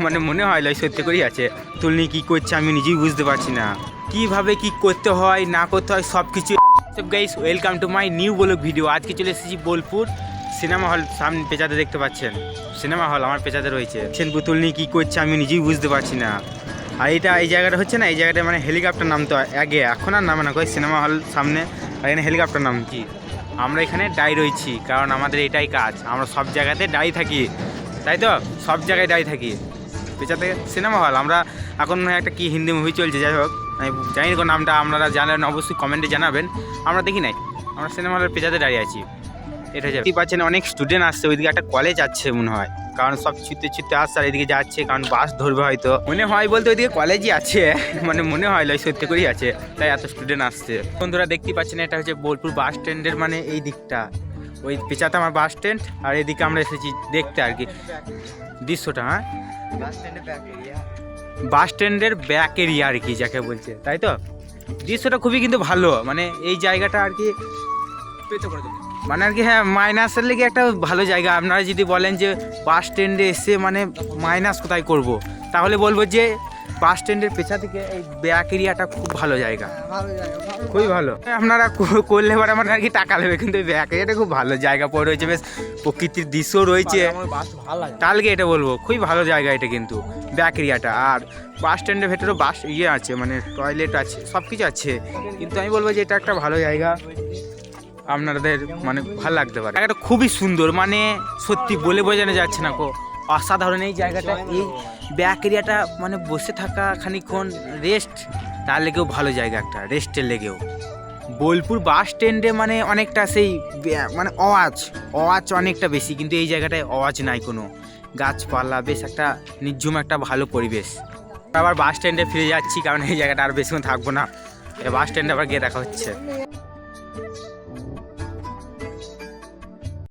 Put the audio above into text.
মানে মনে হয় লয় সত্যি করেই আছে। তুলনি কি করছে আমি নিজেই বুঝতে পারছি না, কিভাবে কি করতে হয় না করতে হয় সব কিছু। Guys welcome to my new blog video. আজকে চলে এসেছি বোলপুর সিনেমা হল সামনে, পেঁচাতে দেখতে পাচ্ছেন সিনেমা হল আমার পেঁচাতে রয়েছে। তুলনি কি করছে আমি নিজেই বুঝতে পারছি না। আর এই জায়গাটা হচ্ছে না, এই জায়গাটা মানে হেলিকপ্টার নামতে হয় আগে, এখন আর নামে না কই সিনেমা হল সামনে, আর এখানে হেলিকপ্টার নামছি। আমরা এখানে ডাই রয়েছি কারণ আমাদের এটাই কাজ, আমরা সব জায়গাতে ডাই থাকি, তাই তো সব জায়গায় ডাই থাকি। পেঁচাতে সিনেমা হল, আমরা এখন একটা কি হিন্দি মুভি চলছে, যাই হোক আমি জানি না নামটা, আপনারা জানেন অবশ্যই কমেন্টে জানাবেন। আমরা দেখি নাই, আমরা সিনেমা হলের পেঁচাতে দাঁড়িয়ে আছি। এটা দেখতে পাচ্ছেন অনেক স্টুডেন্ট আসছে, ওইদিকে একটা কলেজ আছে মনে হয়, কারণ সব ছুটতে আসছে আর এদিকে যাচ্ছে, কারণ বাস ধরবে হয়তো, মনে হয় বলতে ওইদিকে কলেজই আছে মানে মনে হয় লয় সত্যি করেই আছে, তাই এত স্টুডেন্ট আসছে। বন্ধুরা দেখতে পাচ্ছেন এটা হচ্ছে বোলপুর বাস স্ট্যান্ডের মানে এই দিকটা, ওই পেঁচাতে আমার বাস স্ট্যান্ড, আর এদিকে আমরা এসেছি দেখতে আর কি দৃশ্যটা। হ্যাঁ, বাস স্ট্যান্ডের ব্যাক এরিয়া আর কি যাকে বলছে, তাই তো দৃশ্যটা খুবই কিন্তু ভালো, মানে এই জায়গাটা আর কি মানে আর কি, হ্যাঁ মাইনাসের লেগে একটা ভালো জায়গা। আপনারা যদি বলেন যে বাস স্ট্যান্ডে এসে মানে মাইনাস কোথায় করব, তাহলে বলবো যে বাস স্ট্যান্ডের পেছা থেকে এই ব্যাক এরিয়াটা খুব ভালো জায়গা, খুবই ভালো। আপনারা করলে পরে আমার আর কি টাকা নেবে, কিন্তু এই ব্যাক এরিয়াটা খুব ভালো জায়গা পড়ে রয়েছে, বেশ প্রকৃতির দৃশ্য রয়েছে, তাহলে এটা বলবো খুবই ভালো জায়গা এটা কিন্তু ব্যাক এরিয়াটা। আর বাস স্ট্যান্ডের ভেতরেও বাস আছে, মানে টয়লেট আছে, সব কিছু আছে, কিন্তু আমি বলবো যে এটা একটা ভালো জায়গা, আপনাদের মানে ভালো লাগতে পারে। জায়গাটা খুবই সুন্দর, মানে সত্যি বলে বোঝানো যাচ্ছে না, অসাধারণ এই জায়গাটা। এই ব্যাক এরিয়াটা মানে বসে থাকা খানিকক্ষণ রেস্ট, তার লেগেও ভালো জায়গা একটা, রেস্টের লেগেও। বোলপুর বাস স্ট্যান্ডে মানে অনেকটা সেই মানে আওয়াজ অনেকটা বেশি, কিন্তু এই জায়গাটায় আওয়াজ নাই কোনো, গাছপালা, বেশ একটা নির্ঝুম একটা ভালো পরিবেশ। আবার বাস স্ট্যান্ডে ফিরে যাচ্ছি, কারণ এই জায়গাটা আর বেশিক্ষণ থাকবো না, বাস স্ট্যান্ডে আবার গিয়ে দেখা হচ্ছে।